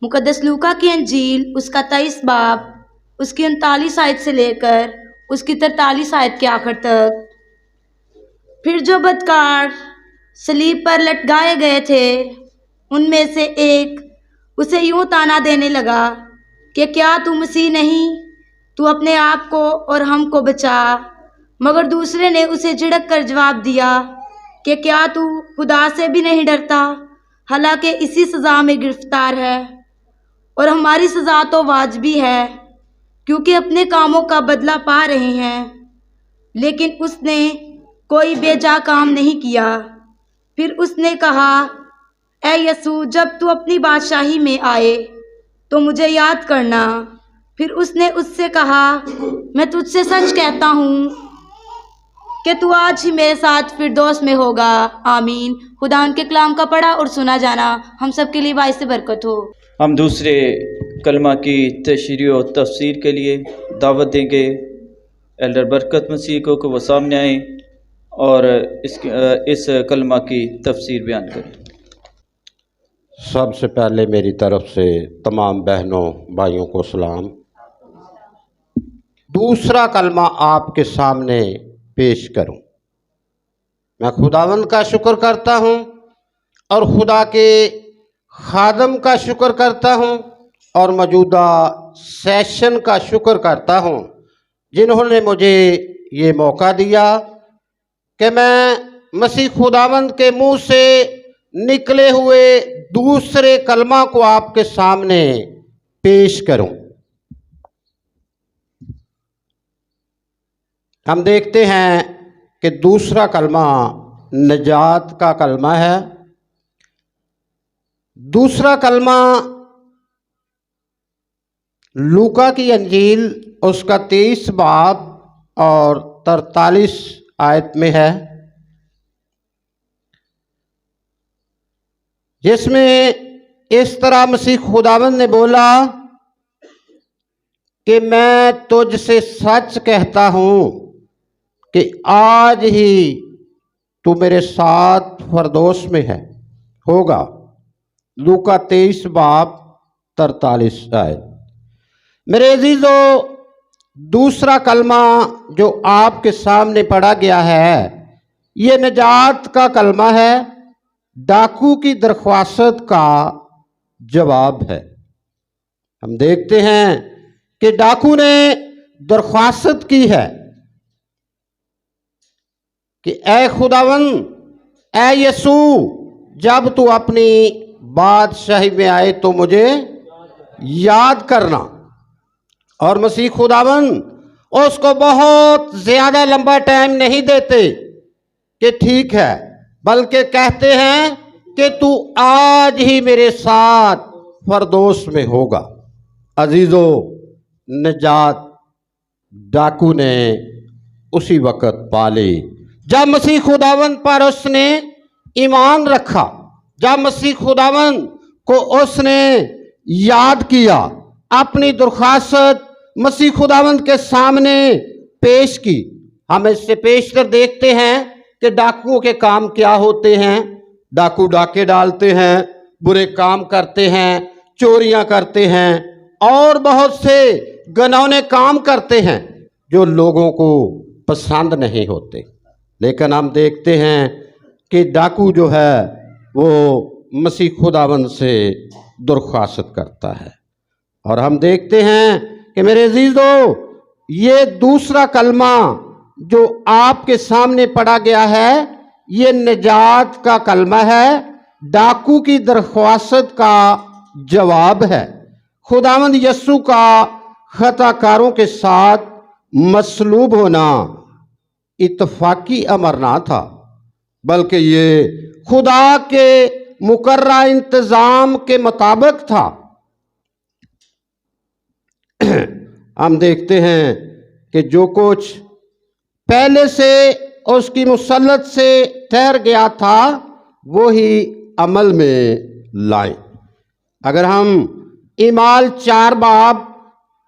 مقدس لوکا کی انجیل اس کا 23 باب اس کی 39 آیت سے لے کر اس کی 43 آیت کے آخر تک۔ پھر جو بدکار صلیب پر لٹکائے گئے تھے ان میں سے ایک اسے یوں طعنہ دینے لگا کہ کیا تو مسیح نہیں؟ تو اپنے آپ کو اور ہم کو بچا۔ مگر دوسرے نے اسے جھڑک کر جواب دیا کہ کیا تو خدا سے بھی نہیں ڈرتا، حالانکہ اسی سزا میں گرفتار ہے، اور ہماری سزا تو واجبی ہے کیونکہ اپنے کاموں کا بدلہ پا رہے ہیں۔ لیکن اس نے کوئی بے جا کام نہیں کیا۔ پھر اس نے کہا، اے یسوع، جب تو اپنی بادشاہی میں آئے تو مجھے یاد کرنا۔ پھر اس نے اس سے کہا، میں تجھ سے سچ کہتا ہوں کہ تو آج ہی میرے ساتھ فردوس میں ہوگا۔ آمین۔ خدا ان کے کلام کا پڑھا اور سنا جانا ہم سب کے لیے باعث برکت ہو۔ ہم دوسرے کلمہ کی تشریح و تفسیر کے لیے دعوت دیں گے ایلڈر برکت مسیح کو کہ وہ سامنے آئیں اور اس کلمہ کی تفسیر بیان کریں۔ سب سے پہلے میری طرف سے تمام بہنوں بھائیوں کو سلام۔ دوسرا کلمہ آپ کے سامنے پیش کروں۔ میں خداوند کا شکر کرتا ہوں اور خدا کے خادم کا شکر کرتا ہوں اور موجودہ سیشن کا شکر کرتا ہوں جنہوں نے مجھے یہ موقع دیا کہ میں مسیح خداوند کے منہ سے نکلے ہوئے دوسرے کلمہ کو آپ کے سامنے پیش کروں۔ ہم دیکھتے ہیں کہ دوسرا کلمہ نجات کا کلمہ ہے۔ دوسرا کلمہ لوکا کی انجیل اس کا 23 باب اور 43 آیت میں ہے، جس میں اس طرح مسیح خداوند نے بولا کہ میں تجھ سے سچ کہتا ہوں کہ آج ہی تو میرے ساتھ فردوس میں ہوگا۔ لوکا 23 باب 43 آیت۔ میرے عزیزو، دوسرا کلمہ جو آپ کے سامنے پڑھا گیا ہے یہ نجات کا کلمہ ہے، ڈاکو کی درخواست کا جواب ہے۔ ہم دیکھتے ہیں کہ ڈاکو نے درخواست کی ہے کہ اے خداوند، اے یسوع، جب تو اپنی بادشاہی میں آئے تو مجھے یاد کرنا۔ اور مسیح خداوند اس کو بہت زیادہ لمبا ٹائم نہیں دیتے کہ ٹھیک ہے، بلکہ کہتے ہیں کہ تو آج ہی میرے ساتھ فردوس میں ہوگا۔ عزیزو، نجات ڈاکو نے اسی وقت پالی جب مسیح خداوند پر اس نے ایمان رکھا، جب مسیح خداوند کو اس نے یاد کیا، اپنی درخواست مسیح خداوند کے سامنے پیش کی۔ ہم اس سے پیشتر دیکھتے ہیں کہ ڈاکوؤں کے کام کیا ہوتے ہیں۔ ڈاکو ڈاکے ڈالتے ہیں، برے کام کرتے ہیں، چوریاں کرتے ہیں اور بہت سے گنونے کام کرتے ہیں جو لوگوں کو پسند نہیں ہوتے۔ لیکن ہم دیکھتے ہیں کہ ڈاکو جو ہے وہ مسیح خداوند سے درخواست کرتا ہے، اور ہم دیکھتے ہیں کہ میرے عزیزو، یہ دوسرا کلمہ جو آپ کے سامنے پڑھا گیا ہے یہ نجات کا کلمہ ہے، ڈاکو کی درخواست کا جواب ہے۔ خداوند یسوع کا خطا کاروں کے ساتھ مصلوب ہونا اتفاقی امر نہ تھا، بلکہ یہ خدا کے مقررہ انتظام کے مطابق تھا۔ ہم دیکھتے ہیں کہ جو کچھ پہلے سے اس کی مسلط سے ٹھہر گیا تھا وہی عمل میں لائیں۔ اگر ہم اعمال 4 باب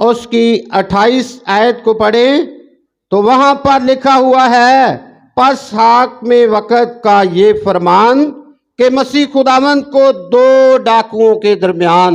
اس کی 28 آیت کو پڑھیں تو وہاں پر لکھا ہوا ہے، پس حاکم وقت کا یہ فرمان کہ مسیح خداوند کو 2 ڈاکوؤں کے درمیان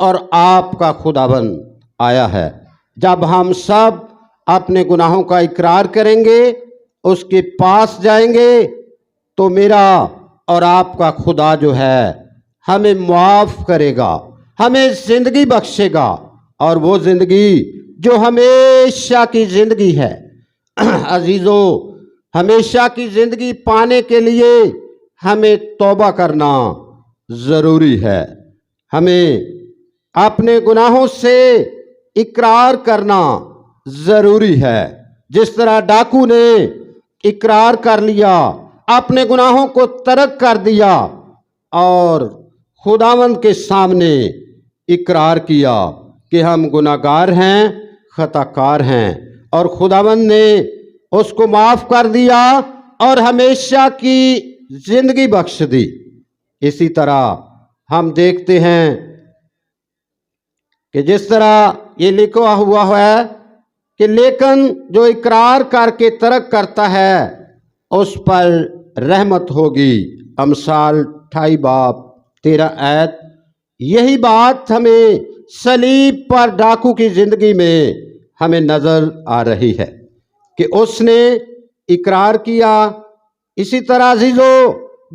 اور آپ کا خداوند آیا ہے۔ جب ہم سب اپنے گناہوں کا اقرار کریں گے، اس کے پاس جائیں گے، تو میرا اور آپ کا خدا جو ہے ہمیں معاف کرے گا، ہمیں زندگی بخشے گا، اور وہ زندگی جو ہمیشہ کی زندگی ہے۔ عزیزو، ہمیشہ کی زندگی پانے کے لیے ہمیں توبہ کرنا ضروری ہے، ہمیں اپنے گناہوں سے اقرار کرنا ضروری ہے۔ جس طرح ڈاکو نے اقرار کر لیا، اپنے گناہوں کو ترک کر دیا اور خداوند کے سامنے اقرار کیا کہ ہم گناہگار ہیں، خطا کار ہیں، اور خداوند نے اس کو معاف کر دیا اور ہمیشہ کی زندگی بخش دی۔ اسی طرح ہم دیکھتے ہیں کہ جس طرح یہ لکھا ہوا ہے کہ لیکن جو اقرار کر کے ترک کرتا ہے اس پر رحمت ہوگی۔ امثال 28 باب 13 آیت۔ یہی بات ہمیں صلیب پر ڈاکو کی زندگی میں ہمیں نظر آ رہی ہے کہ اس نے اقرار کیا۔ اسی طرح عزیزو،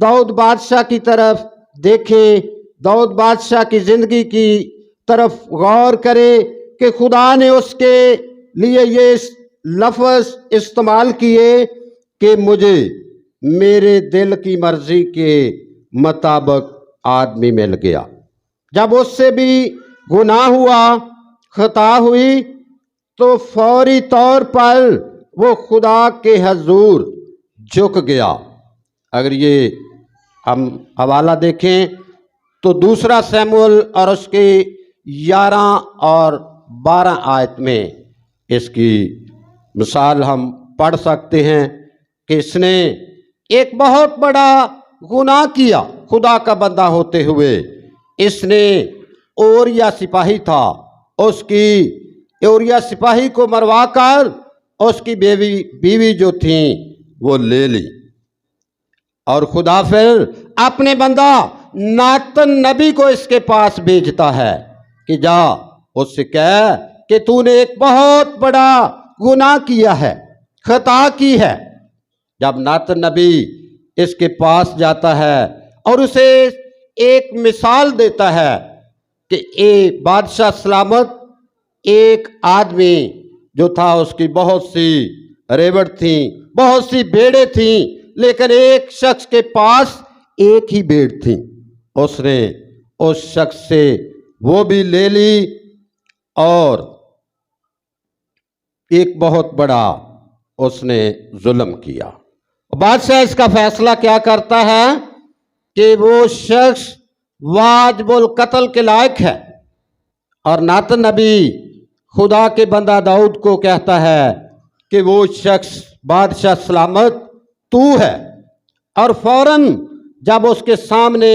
داؤد بادشاہ کی طرف دیکھیں، داؤد بادشاہ کی زندگی کی طرف غور کریں کہ خدا نے اس کے لیے یہ لفظ استعمال کیے کہ مجھے میرے دل کی مرضی کے مطابق آدمی مل گیا۔ جب اس سے بھی گناہ ہوا، خطا ہوئی، تو فوری طور پر وہ خدا کے حضور جھک گیا۔ اگر یہ ہم حوالہ دیکھیں تو 2 سموئیل اور اس کے 11 اور 12 آیت میں اس کی مثال ہم پڑھ سکتے ہیں کہ اس نے ایک بہت بڑا گناہ کیا خدا کا بندہ ہوتے ہوئے۔ اس نے اوریا سپاہی تھا، اس کی اوریا سپاہی کو مروا کر اس کی بیوی جو تھیں وہ لے لی، اور خدا پھر اپنے بندہ ناتن نبی کو اس کے پاس بھیجتا ہے کہ جا اس سے کہہ کہ تو نے ایک بہت بڑا گناہ کیا ہے، خطا کی ہے۔ جب ناتن نبی اس کے پاس جاتا ہے اور اسے ایک مثال دیتا ہے کہ اے بادشاہ سلامت، ایک آدمی جو تھا اس کی بہت سی ریوڑ تھیں، بہت سی بھیڑیں تھیں، لیکن ایک شخص کے پاس ایک ہی بھیڑ تھی۔ اس نے اس شخص سے وہ بھی لے لی اور ایک بہت بڑا اس نے ظلم کیا۔ بادشاہ اس کا فیصلہ کیا کرتا ہے کہ وہ شخص واجب القتل کے لائق ہے، اور ناتن نبی خدا کے بندہ داؤد کو کہتا ہے کہ وہ شخص بادشاہ سلامت تو ہے، اور فوراً جب اس کے سامنے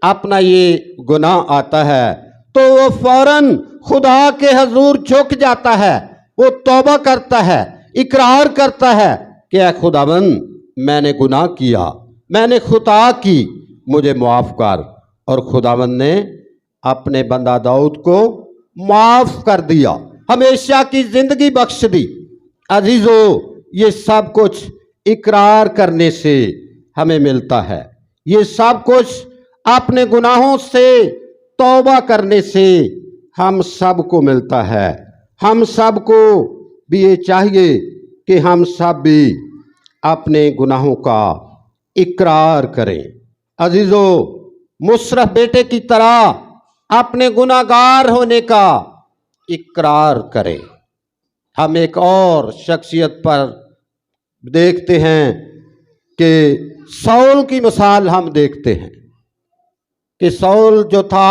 اپنا یہ گناہ آتا ہے تو وہ فوراً خدا کے حضور جھک جاتا ہے، وہ توبہ کرتا ہے، اقرار کرتا ہے کہ اے خداوند، میں نے گناہ کیا، میں نے خطا کی، مجھے معاف کر۔ اور خداوند نے اپنے بندہ داؤد کو معاف کر دیا، ہمیشہ کی زندگی بخش دی۔ عزیزو، یہ سب کچھ اقرار کرنے سے ہمیں ملتا ہے، یہ سب کچھ اپنے گناہوں سے توبہ کرنے سے ہم سب کو ملتا ہے۔ ہم سب کو بھی یہ چاہیے کہ ہم سب بھی اپنے گناہوں کا اقرار کریں۔ عزیزو، مصرف بیٹے کی طرح اپنے گناہگار ہونے کا اقرار کریں۔ ہم ایک اور شخصیت پر دیکھتے ہیں کہ سول کی مثال ہم دیکھتے ہیں کہ سول جو تھا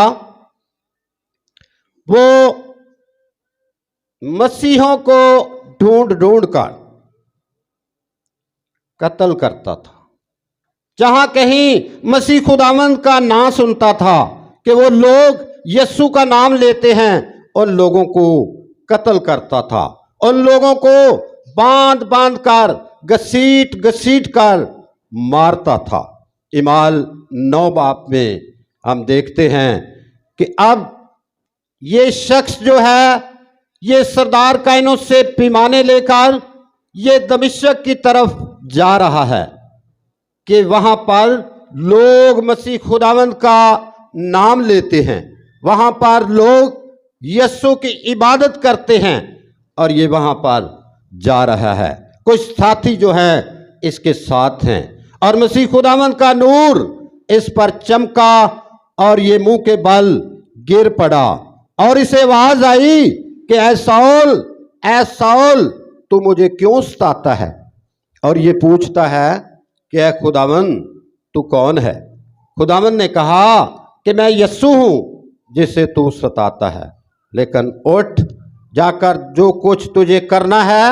وہ مسیحوں کو ڈھونڈ ڈھونڈ کر قتل کرتا تھا۔ جہاں کہیں مسیح خداوند کا نام سنتا تھا کہ وہ لوگ یسوع کا نام لیتے ہیں، ان لوگوں کو قتل کرتا تھا، ان لوگوں کو باندھ باندھ کر گھسیٹ گھسیٹ کر مارتا تھا۔ اعمال 9 باب میں ہم دیکھتے ہیں کہ اب یہ شخص جو ہے یہ سردار کائنات سے پیمانے لے کر یہ دمشق کی طرف جا رہا ہے کہ وہاں پر لوگ مسیح خداوند کا نام لیتے ہیں، وہاں پر لوگ یسوع کی عبادت کرتے ہیں، اور یہ وہاں پر جا رہا ہے۔ کچھ ساتھی جو ہیں اس کے ساتھ ہیں، اور مسیح خداوند کا نور اس پر چمکا اور یہ منہ کے بل گر پڑا، اور اسے آواز آئی کہ اے ساؤل تو مجھے کیوں ستاتا ہے؟ اور یہ پوچھتا ہے کہ اے خداوند تو کون ہے؟ خداوند نے کہا کہ میں یسوع ہوں جسے تو ستاتا ہے، لیکن اٹھ جا کر جو کچھ تجھے کرنا ہے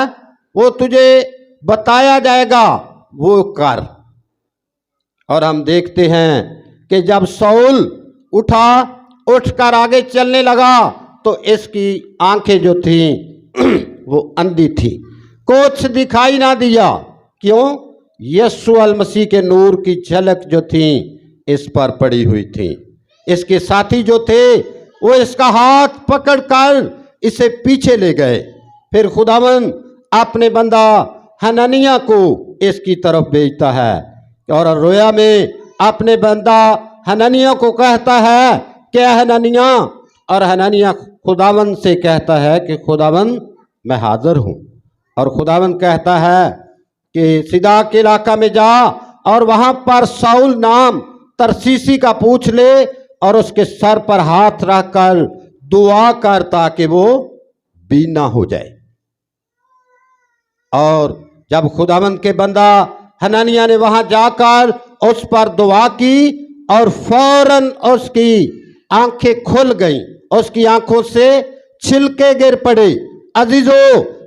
وہ تجھے بتایا جائے گا، وہ کر۔ اور ہم دیکھتے ہیں کہ جب ساؤل اٹھ کر آگے چلنے لگا تو اس کی آنکھیں جو تھیں وہ اندھی تھی، کچھ دکھائی نہ دیا۔ کیوں؟ یسوع المسیح کے نور کی جھلک جو تھی اس پر پڑی ہوئی تھی۔ اس کے ساتھی جو تھے وہ اس کا ہاتھ پکڑ کر اسے پیچھے لے گئے۔ پھر خداوند اپنے بندہ حنانیہ کو اس کی طرف بھیجتا ہے، اور رویا میں اپنے بندہ حنانیہ کو کہتا ہے کہ اے حنانیہ، اور حنانیہ خداوند سے کہتا ہے کہ خداوند میں حاضر ہوں۔ اور خداوند کہتا ہے کہ سیدا کے علاقہ میں جا اور وہاں پر ساؤل نام ترسیسی کا پوچھ لے، اور اس کے سر پر ہاتھ رکھ کر دعا کر تاکہ وہ بینا ہو جائے۔ اور جب خداوند کے بندہ حنانیہ نے وہاں جا کر اس پر دعا کی اور فوراً اس کی آنکھیں کھل گئیں، اس کی آنکھوں سے چھلکے گر پڑے۔ عزیزو،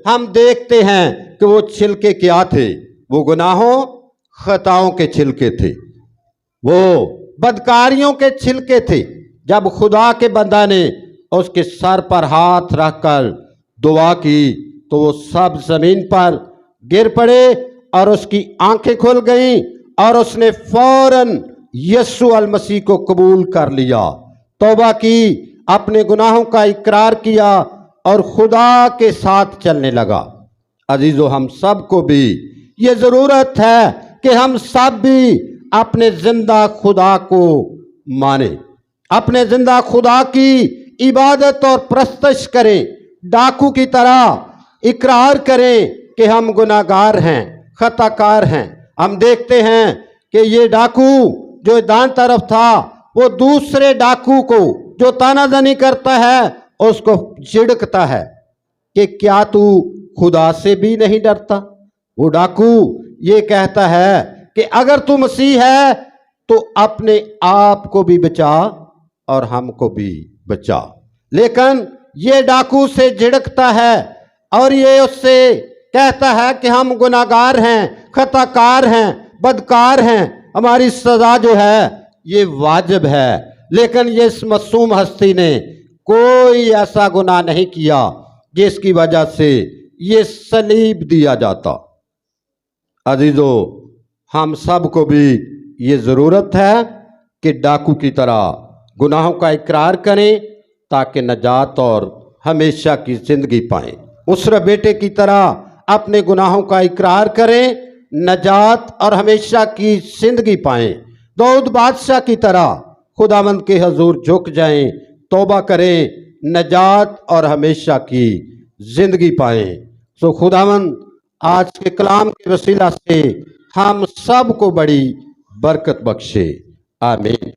ہم دیکھتے ہیں کہ وہ چھلکے کیا تھے؟ وہ گناہوں خطاؤں کے چھلکے تھے، وہ بدکاریوں کے چھلکے تھے۔ جب خدا کے بندہ نے اس کے سر پر ہاتھ رکھ کر دعا کی تو وہ سب زمین پر گر پڑے اور اس کی آنکھیں کھل گئیں، اور اس نے فوراً یسوع المسیح کو قبول کر لیا، توبہ کی، اپنے گناہوں کا اقرار کیا اور خدا کے ساتھ چلنے لگا۔ عزیزو، ہم سب کو بھی یہ ضرورت ہے کہ ہم سب بھی اپنے زندہ خدا کو مانیں، اپنے زندہ خدا کی عبادت اور پرستش کریں، ڈاکو کی طرح اقرار کریں کہ ہم گناہگار ہیں، خطا کار ہیں۔ ہم دیکھتے ہیں کہ یہ ڈاکو جو دائیں طرف تھا وہ دوسرے ڈاکو کو جو تانا زنی کرتا ہے اس کو جھڑکتا ہے کہ کیا تو خدا سے بھی نہیں ڈرتا؟ وہ ڈاکو یہ کہتا ہے کہ اگر تو مسیح ہے تو اپنے آپ کو بھی بچا اور ہم کو بھی بچا۔ لیکن یہ ڈاکو سے جھڑکتا ہے اور یہ اس سے کہتا ہے کہ ہم گناہگار ہیں، خطا کار ہیں، بدکار ہیں، ہماری سزا جو ہے یہ واجب ہے۔ لیکن یہ اس معصوم ہستی نے کوئی ایسا گناہ نہیں کیا جس کی وجہ سے یہ صلیب دیا جاتا۔ عزیزو، ہم سب کو بھی یہ ضرورت ہے کہ ڈاکو کی طرح گناہوں کا اقرار کریں تاکہ نجات اور ہمیشہ کی زندگی پائیں۔ اسرا بیٹے کی طرح اپنے گناہوں کا اقرار کریں، نجات اور ہمیشہ کی زندگی پائیں۔ داؤد بادشاہ کی طرح خداوند کے حضور جھک جائیں، توبہ کریں، نجات اور ہمیشہ کی زندگی پائیں۔ سو خداوند آج کے کلام کے وسیلہ سے ہم سب کو بڑی برکت بخشے، آمین۔